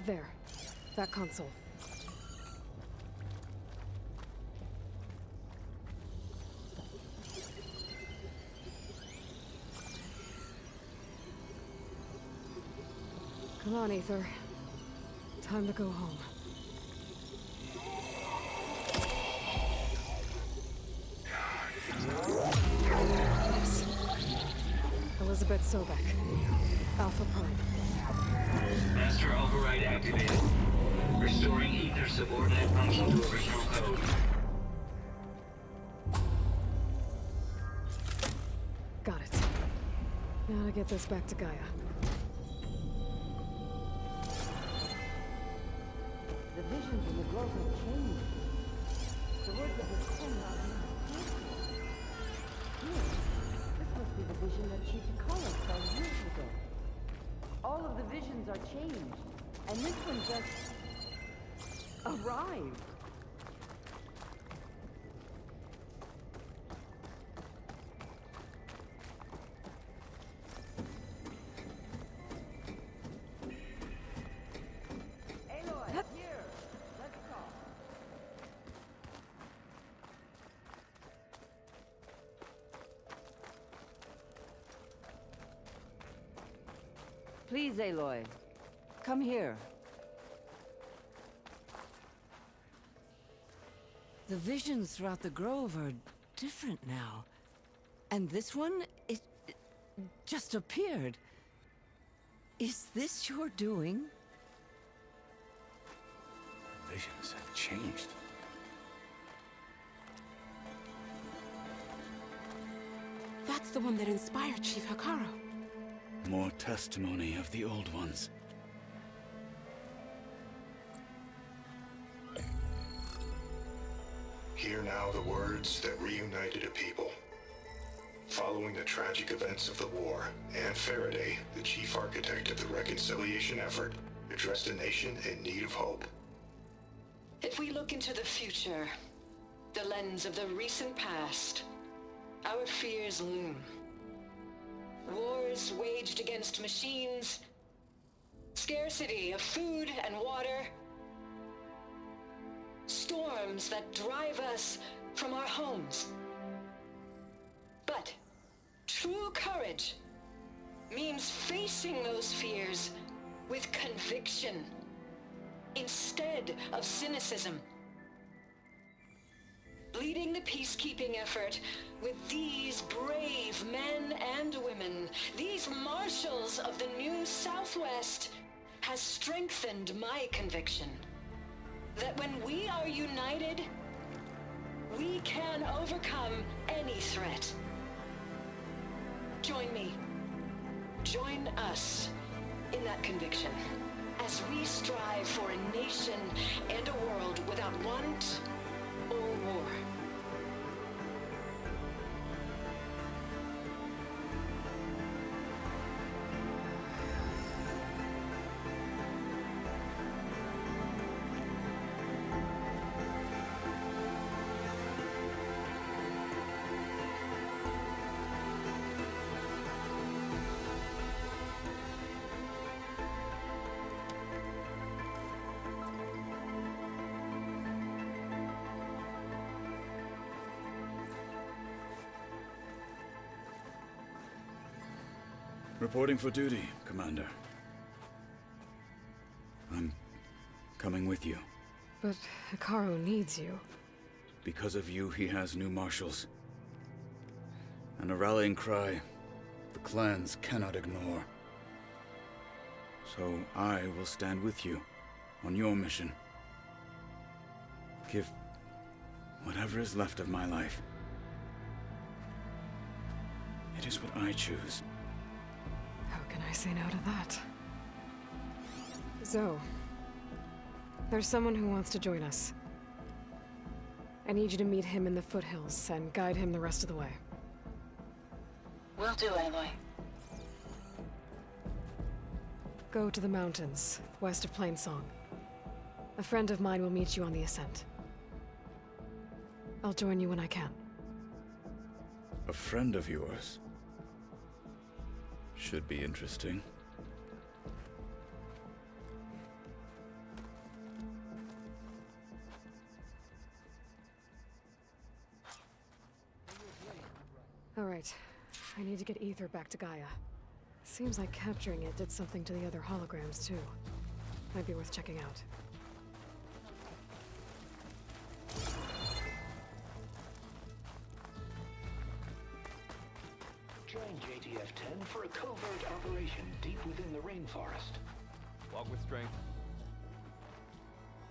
There. That console. Come on, Aether. Time to go home. Yes. Elizabeth Sobek. Alpha Prime. Master override activated. Restoring Aether subordinate function to original code. Got it. Now to get this back to Gaia. The visions in the grove have changed. The words of the pen are here. This must be the vision that Chief Carlos saw years ago. All of the visions are changed, and this one just arrived. Please, Aloy. Come here. The visions throughout the grove are different now. And this one, it just appeared. Is this your doing? Visions have changed. That's the one that inspired Chief Hekarro. More testimony of the old ones. Hear now the words that reunited a people. Following the tragic events of the war, Anne Faraday, the chief architect of the reconciliation effort, addressed a nation in need of hope. If we look into the future, the lens of the recent past, our fears loom. Wars waged against machines, scarcity of food and water, storms that drive us from our homes. But true courage means facing those fears with conviction instead of cynicism. Leading the peacekeeping effort with these brave men and women, these marshals of the new Southwest, has strengthened my conviction that when we are united, we can overcome any threat. Join me. Join us in that conviction as we strive for a nation and a world without want or war. Reporting for duty, Commander. I'm coming with you. But Hekarro needs you. Because of you, he has new marshals. And a rallying cry the clans cannot ignore. So I will stand with you on your mission. Give whatever is left of my life. It is what I choose. How can I say no to that? Zoe, there's someone who wants to join us. I need you to meet him in the foothills and guide him the rest of the way. Will do, Aloy. Go to the mountains, west of Plainsong. A friend of mine will meet you on the ascent. I'll join you when I can. A friend of yours? Should be interesting. Alright, I need to get Ether back to Gaia. Seems like capturing it did something to the other holograms, too. Might be worth checking out. Join JTF-10 for a covert operation deep within the rainforest. Walk with strength.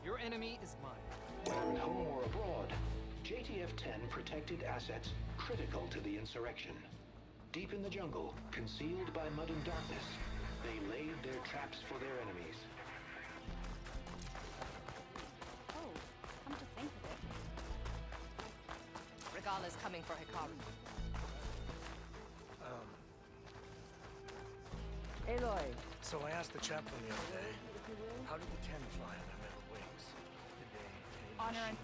Your enemy is mine. At home or abroad, JTF-10 protected assets critical to the insurrection. Deep in the jungle, concealed by mud and darkness, they laid their traps for their enemies. Oh, come to think of it. Regala's coming for Hikaru. Aloy. So I asked the chaplain the other day, how did the Ten fly on their metal wings? Did they Honor and...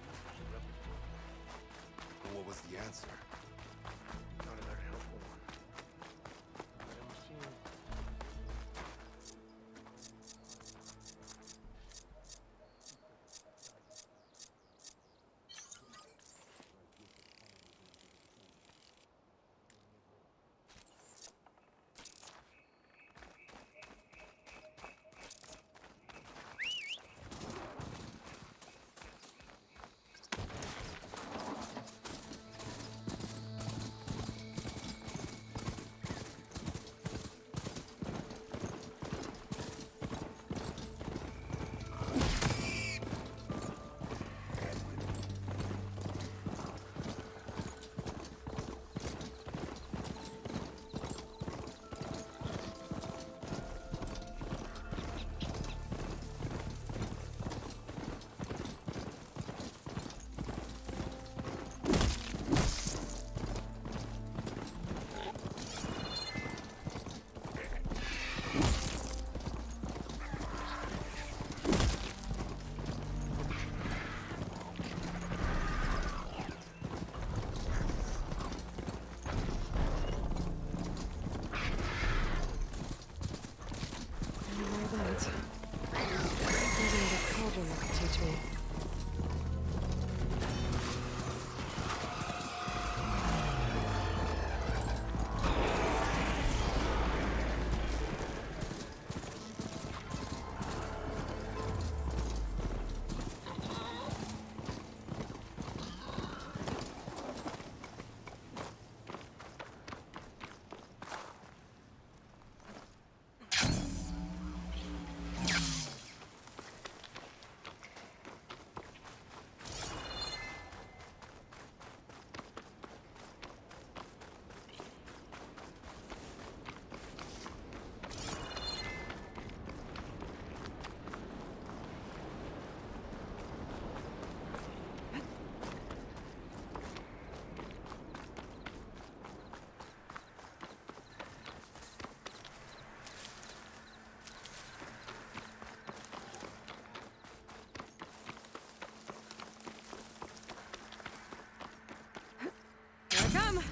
And what was the answer? Not a very helpful one. But it was seen. Come!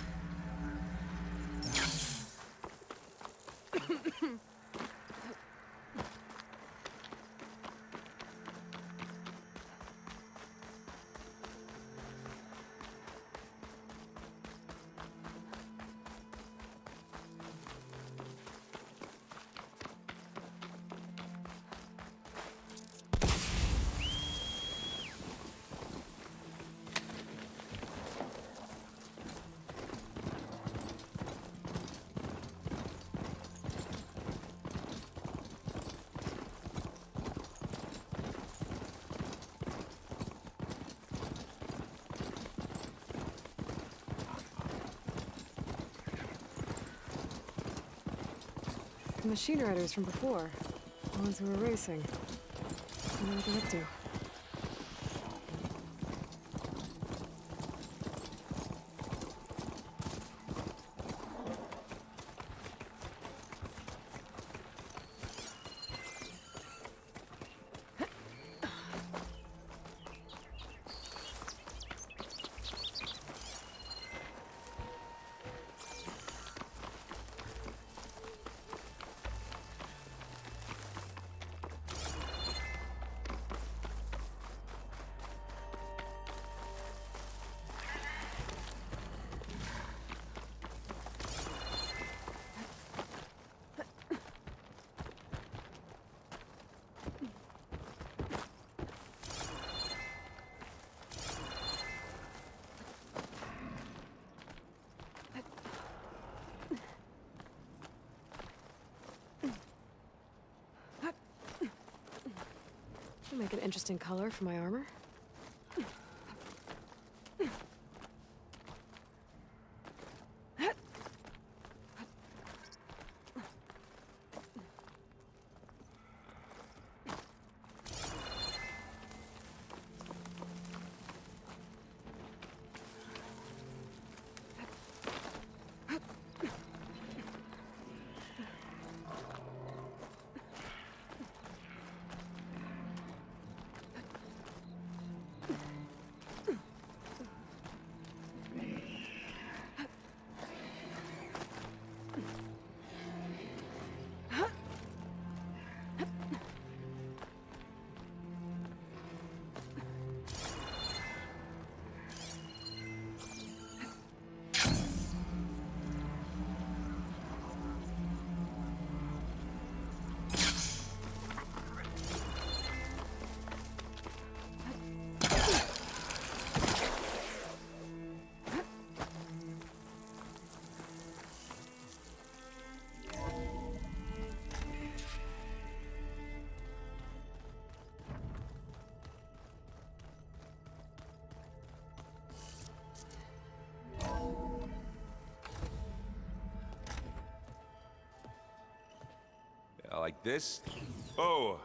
The machine riders from before. The ones who were racing. I wonder what they're up to. Make an interesting color for my armor. Like this? Oh,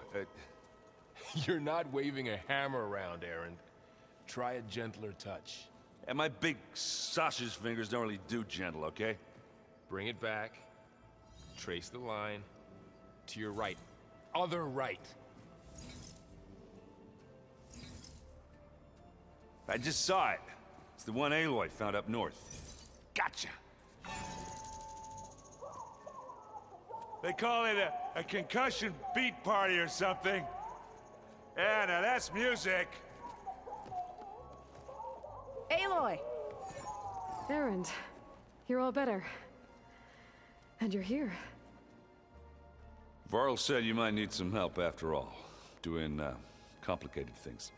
You're not waving a hammer around, Aaron. Try a gentler touch. and my big sausage fingers don't really do gentle, okay? Bring it back. Trace the line. To your right. Other right. I just saw it. It's the one Aloy found up north. Gotcha! They call it a concussion beat party or something. Yeah, now that's music. Aloy! Erend, you're all better. And you're here. Varl said you might need some help after all. Doing, complicated things.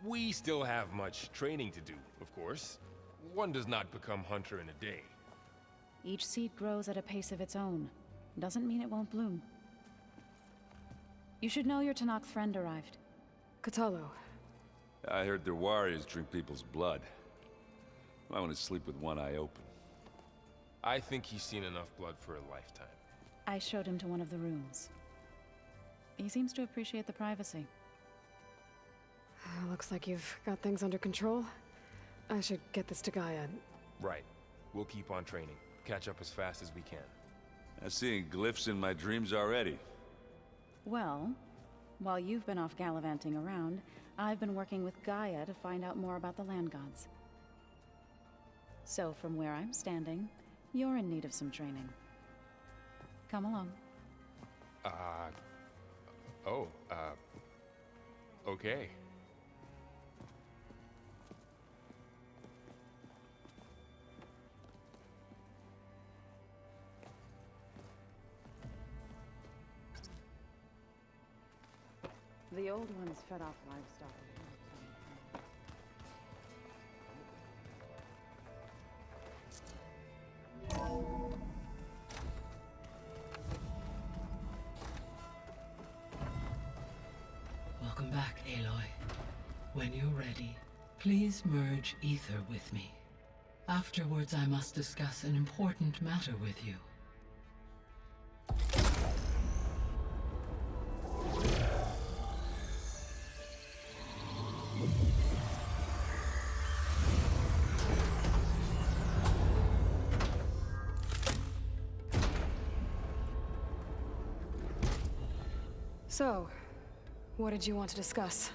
We still have much training to do, of course. One does not become hunter in a day. Each seed grows at a pace of its own. Doesn't mean it won't bloom. You should know your Tenakth friend arrived. Kotallo. I heard their warriors drink people's blood. I want to sleep with one eye open. I think he's seen enough blood for a lifetime. I showed him to one of the rooms. He seems to appreciate the privacy. Looks like you've got things under control. I should get this to Gaia. Right. We'll keep on training. Catch up as fast as we can. I'm seeing glyphs in my dreams already. Well, while you've been off gallivanting around, I've been working with Gaia to find out more about the land gods. So from where I'm standing, you're in need of some training. Come along. Okay. The old ones fed off livestock. Welcome back, Aloy. When you're ready, please merge ether with me. Afterwards, I must discuss an important matter with you. So, what did you want to discuss?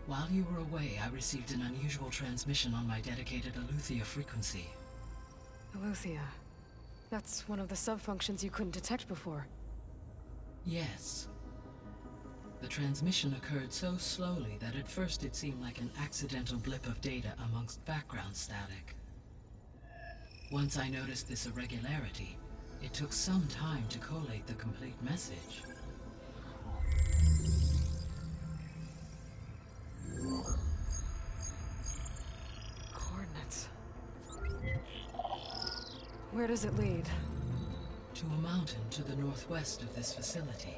While you were away, I received an unusual transmission on my dedicated Eleuthia frequency. Eleuthia. That's one of the sub-functions you couldn't detect before. Yes. The transmission occurred so slowly that at first it seemed like an accidental blip of data amongst background static. Once I noticed this irregularity, it took some time to collate the complete message. Coordinates. Where does it lead? To a mountain to the northwest of this facility.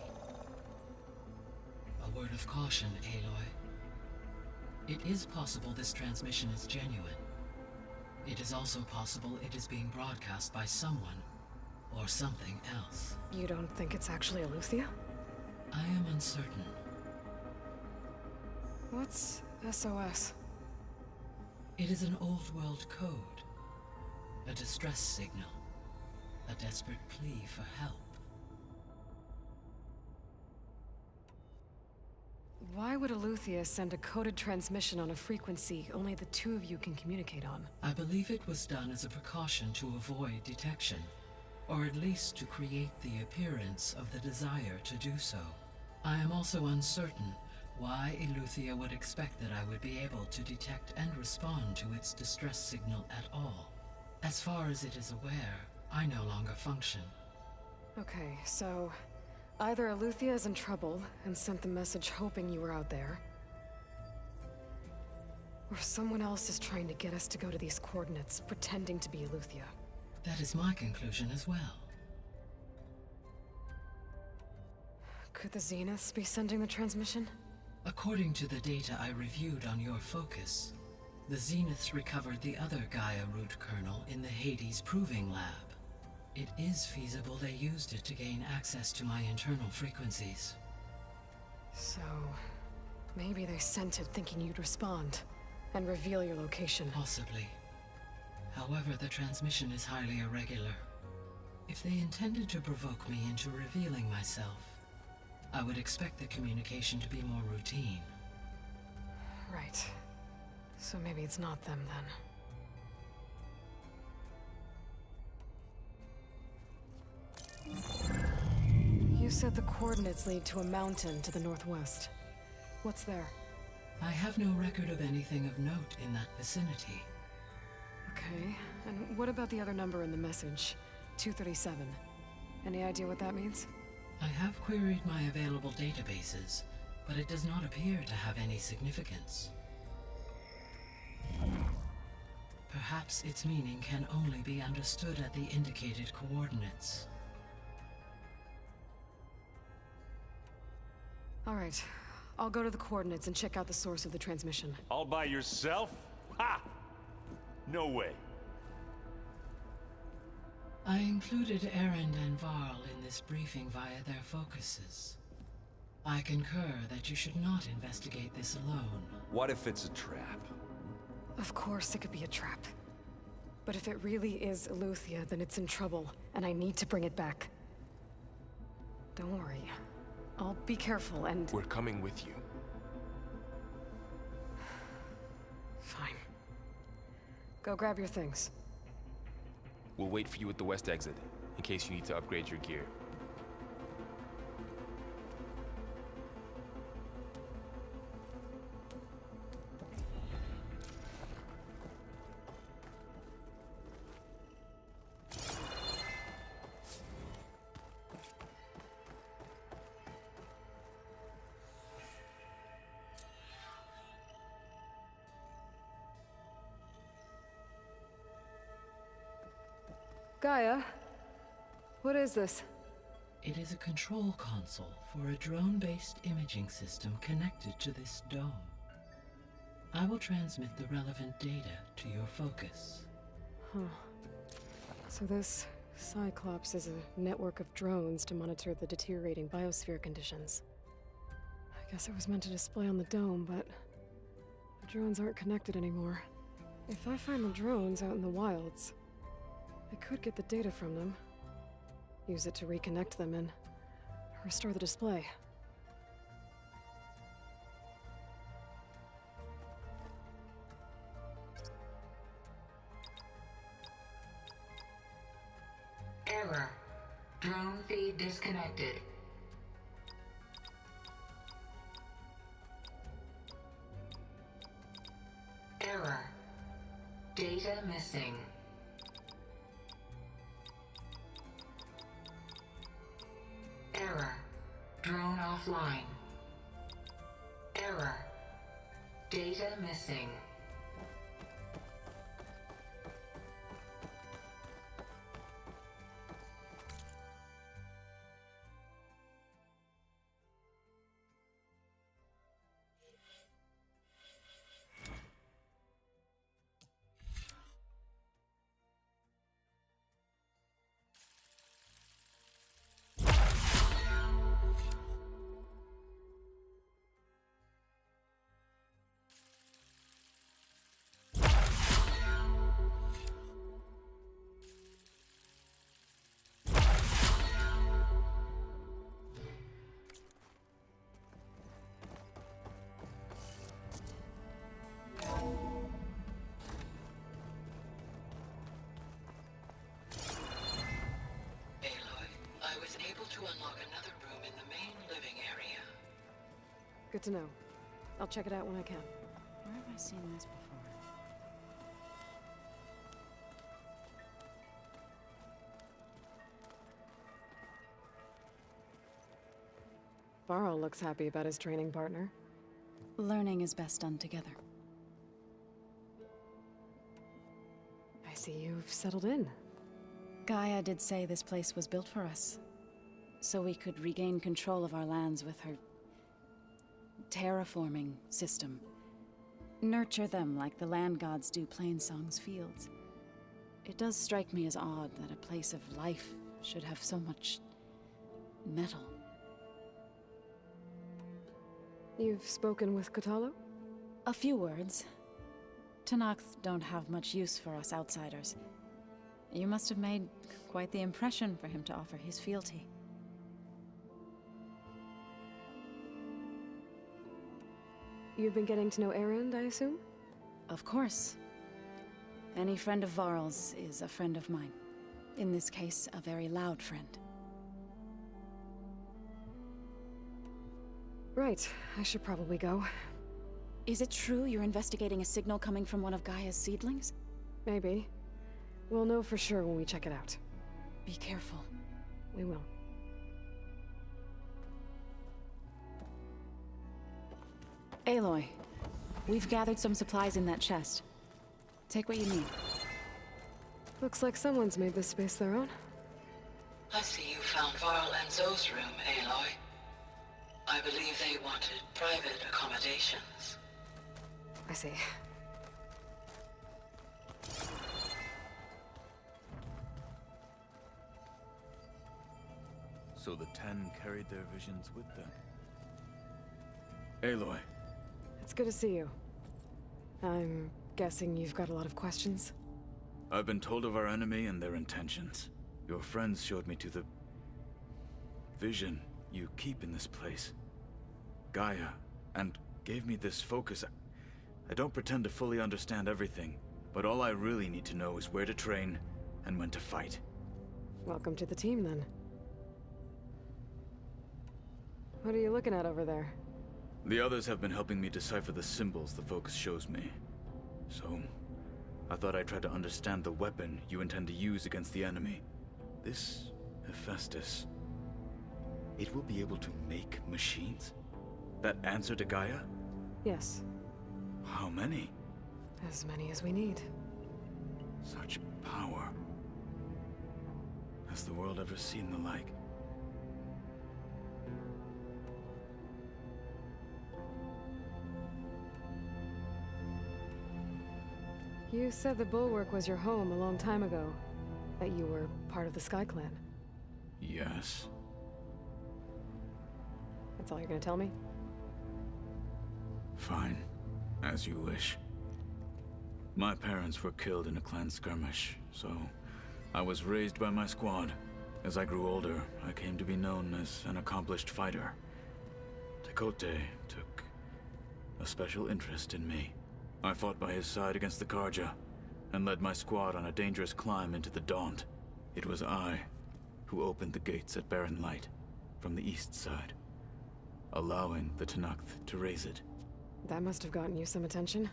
A word of of caution, Aloy. It is possible this transmission is genuine. It is also possible it is being broadcast by someone or something else. You don't think it's actually Eleuthia? I am uncertain. What's SOS? It is an old world code. A distress signal. A desperate plea for help. Why would Eleuthia send a coded transmission on a frequency only the two of you can communicate on? I believe it was done as a precaution to avoid detection, or at least to create the appearance of the desire to do so. I am also uncertain why Eleuthia would expect that I would be able to detect and respond to its distress signal at all. As far as it is aware, I no longer function. Okay, so either Eleuthia is in trouble and sent the message hoping you were out there, or someone else is trying to get us to go to these coordinates, pretending to be Eleuthia. That is my conclusion as well. Could the Zeniths be sending the transmission? According to the data I reviewed on your focus, the Zeniths recovered the other Gaia root kernel in the Hades Proving Lab. It is feasible they used it to gain access to my internal frequencies. So, maybe they sent it thinking you'd respond and reveal your location. Possibly. However, the transmission is highly irregular. If they intended to provoke me into revealing myself, I would expect the communication to be more routine. Right. So maybe it's not them then. You said the coordinates lead to a mountain to the northwest. What's there? I have no record of anything of note in that vicinity. Okay, and what about the other number in the message? 237. Any idea what that means? I have queried my available databases, but it does not appear to have any significance. Perhaps its meaning can only be understood at the indicated coordinates. All right, I'll go to the coordinates and check out the source of the transmission. All by yourself? Ha! No way. I included Erend and Varl in this briefing via their focuses. I concur that you should not investigate this alone. What if it's a trap? Of course it could be a trap. But if it really is Eleuthia, then it's in trouble, and I need to bring it back. Don't worry. I'll be careful and... We're coming with you. Fine. Go grab your things. We'll wait for you at the west exit, in case you need to upgrade your gear. Gaia, what is this? It is a control console for a drone-based imaging system connected to this dome. I will transmit the relevant data to your focus. Huh. So this Cyclops is a network of drones to monitor the deteriorating biosphere conditions. I guess it was meant to display on the dome, but the drones aren't connected anymore. If I find the drones out in the wilds, I could get the data from them, use it to reconnect them, and restore the display. Error. Drone feed disconnected. Error. Data missing. Error. Drone offline. Error. Data missing. Good to know. I'll check it out when I can. Where have I seen this before? Varl looks happy about his training partner. Learning is best done together. I see you've settled in. Gaia did say this place was built for us, so we could regain control of our lands with her terraforming system. Nurture them like the land gods do Plainsong's fields. It does strike me as odd that a place of life should have so much metal. You've spoken with Kotallo? A few words. Tenakth don't have much use for us outsiders. You must have made quite the impression for him to offer his fealty. You've been getting to know Erend, I assume? Of course. Any friend of Varl's is a friend of mine. In this case, a very loud friend. Right, I should probably go. Is it true you're investigating a signal coming from one of Gaia's seedlings? Maybe. We'll know for sure when we check it out. Be careful. We will. Aloy, we've gathered some supplies in that chest. Take what you need. Looks like someone's made this space their own. I see you found Varl and Zoe's room, Aloy. I believe they wanted private accommodations. I see. So the Ten carried their visions with them. Aloy. It's good to see you. I'm guessing you've got a lot of questions? I've been told of our enemy and their intentions. Your friends showed me to the vision you keep in this place. Gaia, and gave me this focus. I don't pretend to fully understand everything, but all I really need to know is where to train and when to fight. Welcome to the team, then. What are you looking at over there? The others have been helping me decipher the symbols the focus shows me. So, I thought I'd try to understand the weapon you intend to use against the enemy. This Hephaestus, it will be able to make machines? That answer to Gaia? Yes. How many? As many as we need. Such power. Has the world ever seen the like? You said the Bulwark was your home a long time ago. That you were part of the Sky Clan. Yes. That's all you're gonna tell me? Fine. As you wish. My parents were killed in a clan skirmish, so I was raised by my squad. As I grew older, I came to be known as an accomplished fighter. Tekotteh took a special interest in me. I fought by his side against the Carja, and led my squad on a dangerous climb into the Daunt. It was I who opened the gates at Barren Light, from the east side, allowing the Tenakth to raise it. That must have gotten you some attention.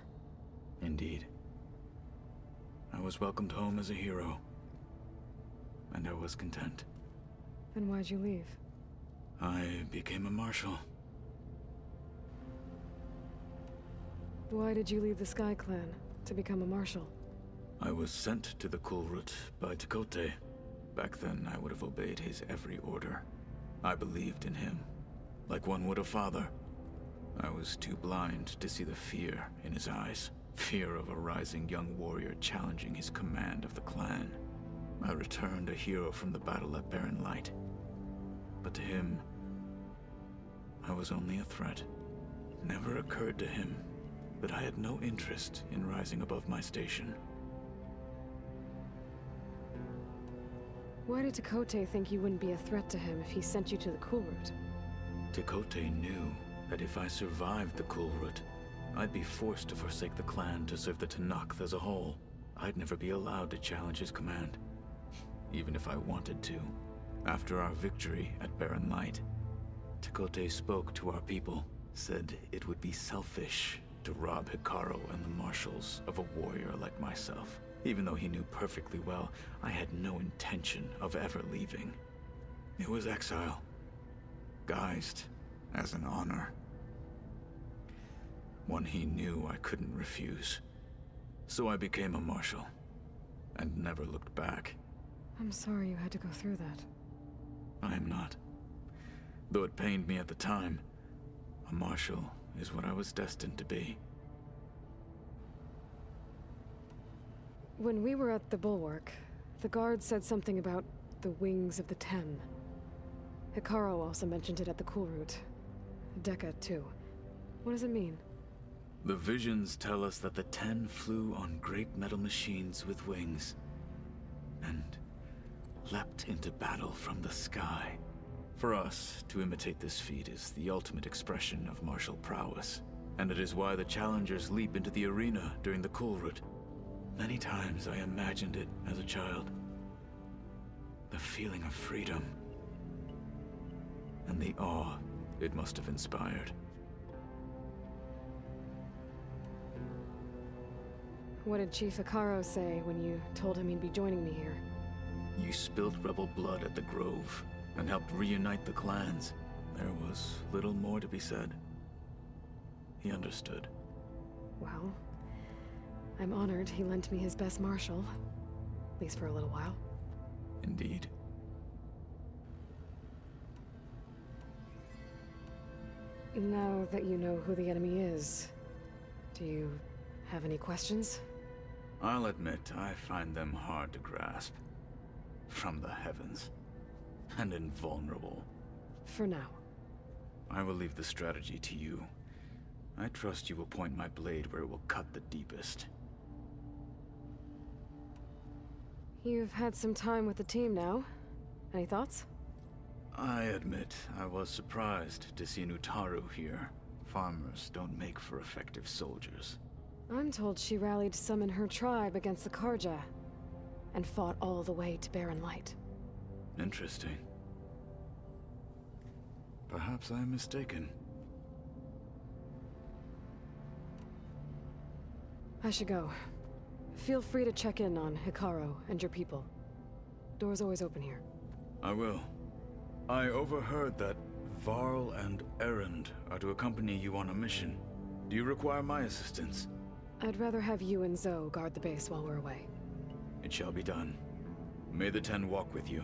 Indeed. I was welcomed home as a hero, and I was content. Then why'd you leave? I became a marshal. Why did you leave the Sky Clan to become a marshal? I was sent to the Kulrut by Tekotteh. Back then, I would have obeyed his every order. I believed in him, like one would a father. I was too blind to see the fear in his eyes. Fear of a rising young warrior challenging his command of the clan. I returned a hero from the battle at Barren Light. But to him, I was only a threat. It never occurred to him that I had no interest in rising above my station. Why did Tekotteh think you wouldn't be a threat to him if he sent you to the Kulrut? Tekotteh knew that if I survived the Kulrut, I'd be forced to forsake the clan to serve the Tenakth as a whole. I'd never be allowed to challenge his command, even if I wanted to. After our victory at Barren Light, Tekotteh spoke to our people, said it would be selfish to rob Hekarro and the Marshals of a warrior like myself, even though he knew perfectly well I had no intention of ever leaving. It was exile, guised as an honor. One he knew I couldn't refuse. So I became a Marshal, and never looked back. I'm sorry you had to go through that. I am not. Though it pained me at the time, a Marshal is what I was destined to be. When we were at the Bulwark, the guard said something about the Wings of the Ten. Hekarro also mentioned it at the Kulrut. Dekka, too. What does it mean? The visions tell us that the Ten flew on great metal machines with wings, and leapt into battle from the sky. For us, to imitate this feat is the ultimate expression of martial prowess, and it is why the challengers leap into the arena during the Kulrut. Many times I imagined it as a child. The feeling of freedom, and the awe it must have inspired. What did Chief Hekarro say when you told him he'd be joining me here? You spilled rebel blood at the Grove, and helped reunite the clans. There was little more to be said. He understood. Well, I'm honored he lent me his best marshal. At least for a little while. Indeed. Now that you know who the enemy is, do you have any questions? I'll admit, I find them hard to grasp. From the heavens. And invulnerable. For now. I will leave the strategy to you. I trust you will point my blade where it will cut the deepest. You've had some time with the team now. Any thoughts? I admit, I was surprised to see an Utaru here. Farmers don't make for effective soldiers. I'm told she rallied some in her tribe against the Karja, and fought all the way to Barren Light. Interesting. Perhaps I am mistaken. I should go. Feel free to check in on Hekarro and your people. Door's always open here. I will. I overheard that Varl and Erend are to accompany you on a mission. Do you require my assistance? I'd rather have you and Zoe guard the base while we're away. It shall be done. May the Ten walk with you.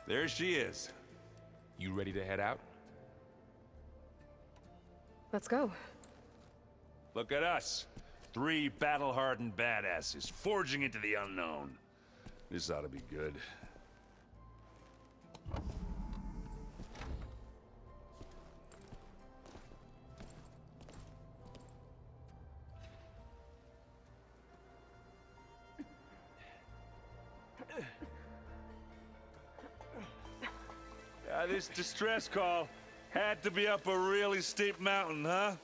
There she is. You ready to head out? Let's go. Look at us. 3 battle-hardened badasses forging into the unknown. This ought to be good. This distress call had to be up a really steep mountain, huh?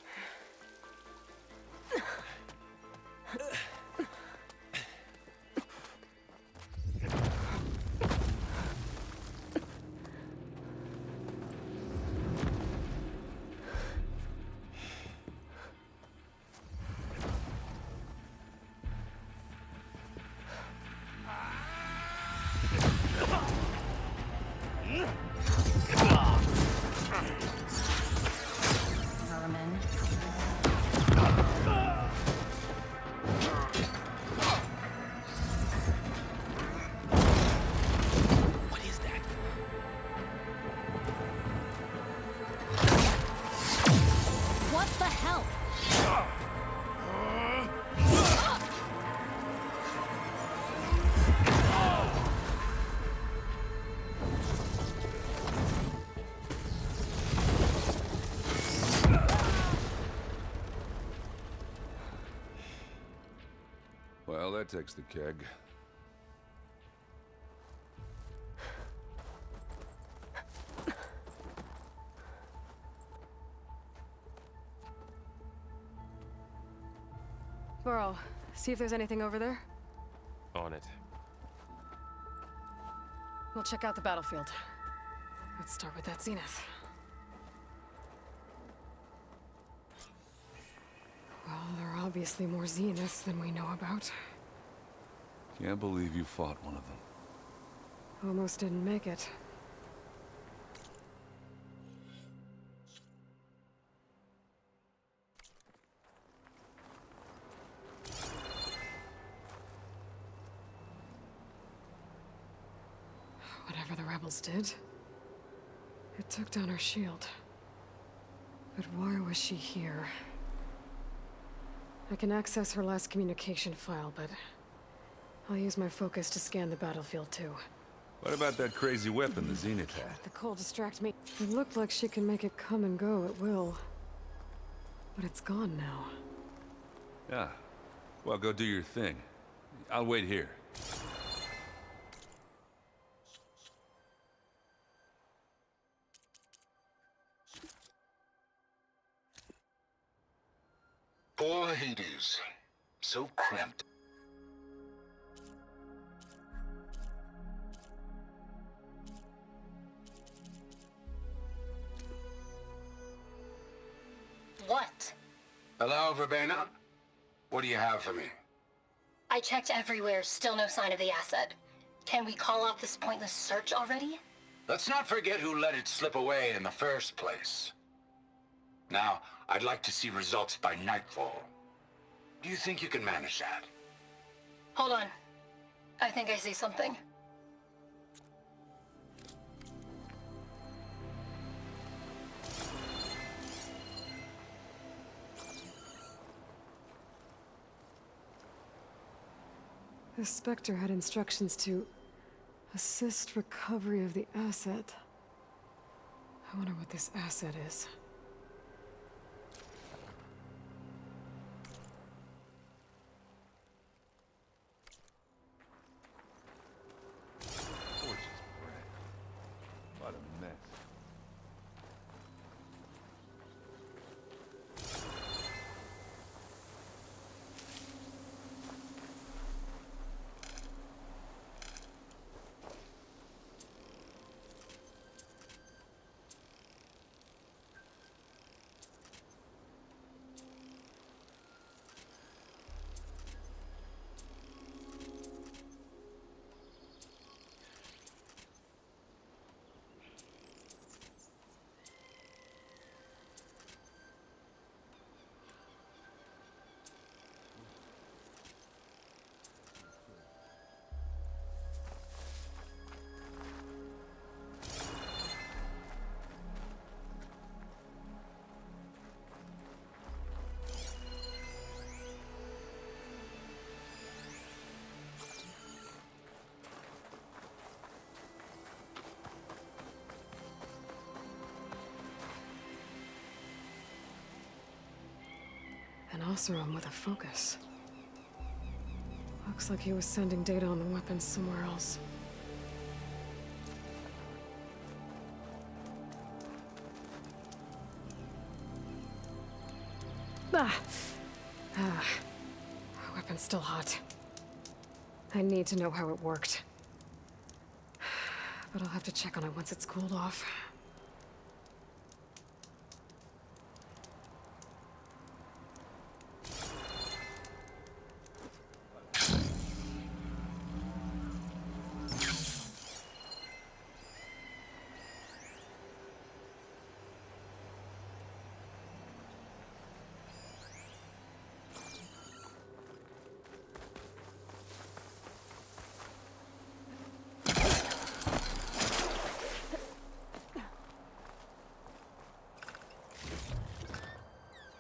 Vermin. that takes the keg. Burrow, see if there's anything over there. On it. We'll check out the battlefield. Let's start with that Zenith. Well, there are obviously more Zeniths than we know about. Can't believe you fought one of them. Almost didn't make it. Whatever the rebels did, it took down her shield. But why was she here? I can access her last communication file, but I'll use my focus to scan the battlefield too. What about that crazy weapon the Zenith had? The cold distract me. It looked like she can make it come and go at will. But it's gone now. Yeah. Well, go do your thing. I'll wait here. Poor Hades. So cramped. What? Hello, Verbena? What do you have for me? I checked everywhere, still no sign of the asset. Can we call off this pointless search already? Let's not forget who let it slip away in the first place. Now, I'd like to see results by nightfall. Do you think you can manage that? Hold on. I think I see something. The Spectre had instructions to assist recovery of the asset. I wonder what this asset is. What a mess. An Oseram with a focus. Looks like he was sending data on the weapons somewhere else. Weapon's still hot. I need to know how it worked. But I'll have to check on it once it's cooled off.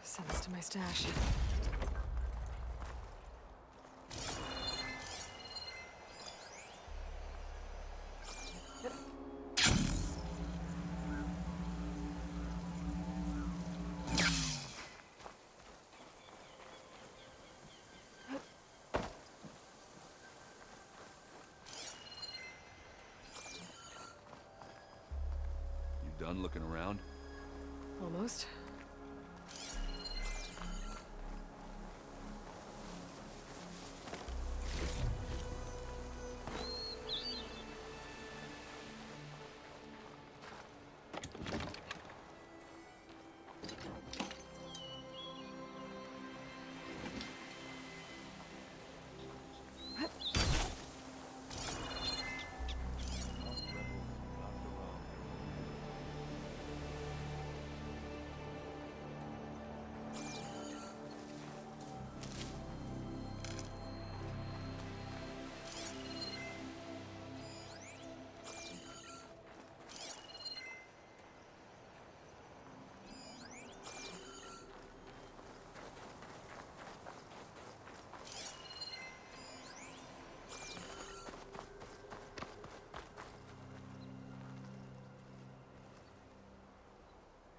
Send this to my stash. done looking around? Almost.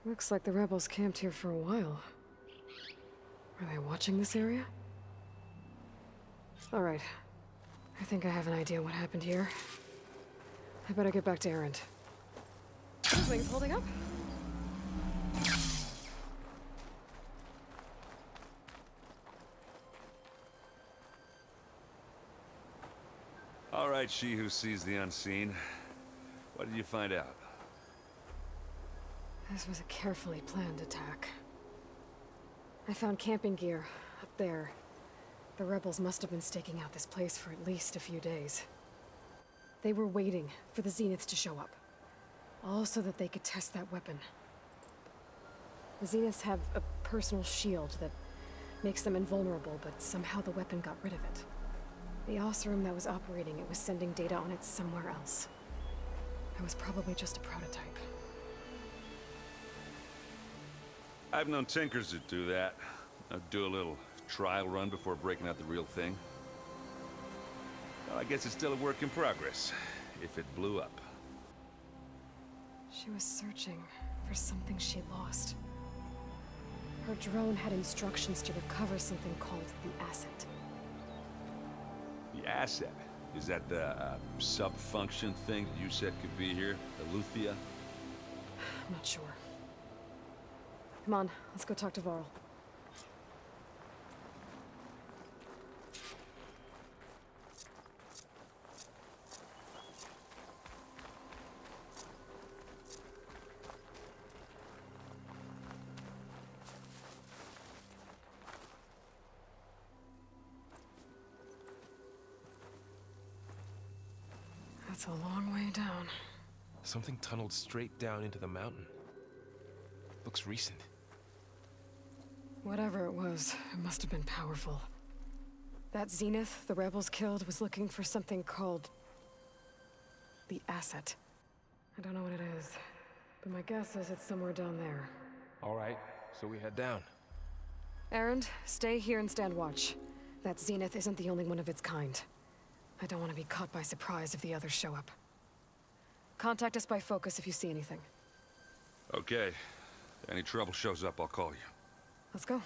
Looks like the rebels camped here for a while. Are they watching this area? Alright. I think I have an idea what happened here. I better get back to Erend. Wings holding up? All right, she who sees the unseen. What did you find out? This was a carefully planned attack. I found camping gear up there. The rebels must have been staking out this place for at least a few days. They were waiting for the Zeniths to show up, all so that they could test that weapon. The Zeniths have a personal shield that makes them invulnerable, but somehow the weapon got rid of it. The Oseram that was operating it was sending data on it somewhere else. It was probably just a prototype. I've known tinkers that do that. I'd do a little trial run before breaking out the real thing. Well, I guess it's still a work in progress, if it blew up. She was searching for something she lost. Her drone had instructions to recover something called the Asset. The Asset? Is that the sub-function thing that you said could be here? The Luthia? I'm not sure. Come on, let's go talk to Varl. That's a long way down. Something tunneled straight down into the mountain. Looks recent. Whatever it was, it must have been powerful. That Zenith the rebels killed was looking for something called the Asset. I don't know what it is, but my guess is it's somewhere down there. All right, so we head down. Erend, stay here and stand watch. That Zenith isn't the only one of its kind. I don't want to be caught by surprise if the others show up. Contact us by focus if you see anything. Okay. Any trouble shows up, I'll call you. Let's go.